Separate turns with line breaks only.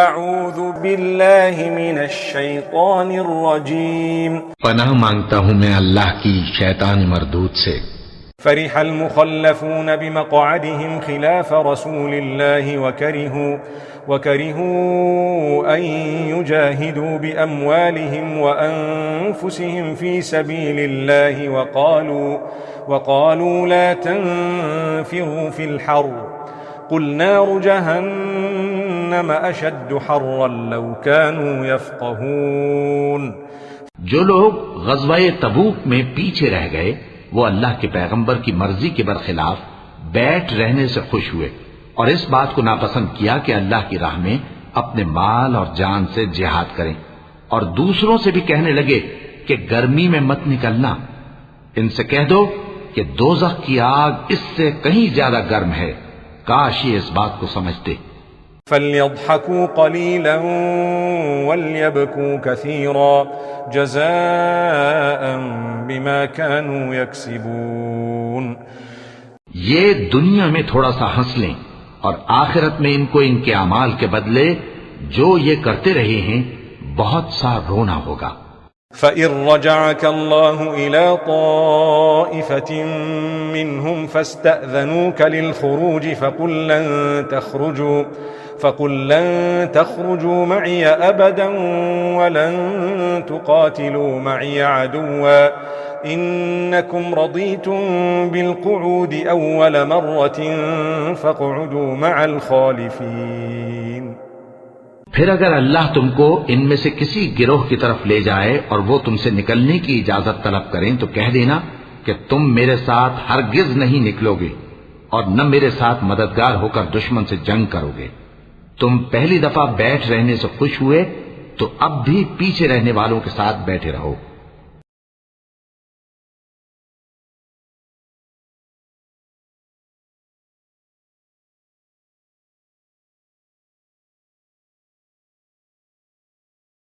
اعوذ باللہ من الشیطان الرجیم
پناہ مانگتا ہوں میں اللہ کی شیطان مردود سے۔
فرح المخلفون بمقعدهم خلاف رسول الله وكرهوا أن يجاهدوا بأموالهم وأنفسهم في سبيل الله وقالوا لا تنفروا في الحر قل نار جهنم أشد حرا لو كانوا يفقهون۔
جو لوگ غزوہ تبوک میں پیچھے رہ گئے وہ اللہ کے پیغمبر کی مرضی کے برخلاف بیٹھ رہنے سے خوش ہوئے اور اس بات کو ناپسند کیا کہ اللہ کی راہ میں اپنے مال اور جان سے جہاد کریں، اور دوسروں سے بھی کہنے لگے کہ گرمی میں مت نکلنا۔ ان سے کہہ دو کہ دوزخ کی آگ اس سے کہیں زیادہ گرم ہے، کاش یہ اس بات کو سمجھتے۔
فَلْيَضْحَكُوا قَلِيلًا وَلْيَبْكُوا كَثِيرًا جَزَاءً بِمَا كَانُوا يَكْسِبُونَ۔
یہ دنیا میں تھوڑا سا ہنس لیں اور آخرت میں ان کو ان کے اعمال کے بدلے جو یہ کرتے رہے ہیں بہت سا رونا ہوگا۔
فَإِن رَّجَعَكَ اللَّهُ إِلَىٰ طَائِفَةٍ مِّنْهُمْ فَاسْتَأْذَنُوكَ لِلْخُرُوجِ فَقُل لَّن تَخْرُجُوا مَعِيَ أَبَدًا وَلَن تُقَاتِلُوا مَعِيَ عَدُوًّا إِنَّكُمْ رَضِيتُم بِالْقُعُودِ أَوَّلَ مَرَّةٍ فَاقْعُدُوا مَعَ الْخَالِفِينَ۔
پھر اگر اللہ تم کو ان میں سے کسی گروہ کی طرف لے جائے اور وہ تم سے نکلنے کی اجازت طلب کریں تو کہہ دینا کہ تم میرے ساتھ ہرگز نہیں نکلو گے اور نہ میرے ساتھ مددگار ہو کر دشمن سے جنگ کرو گے۔ تم پہلی دفعہ بیٹھ رہنے سے خوش ہوئے تو اب بھی پیچھے رہنے والوں کے ساتھ بیٹھے رہو۔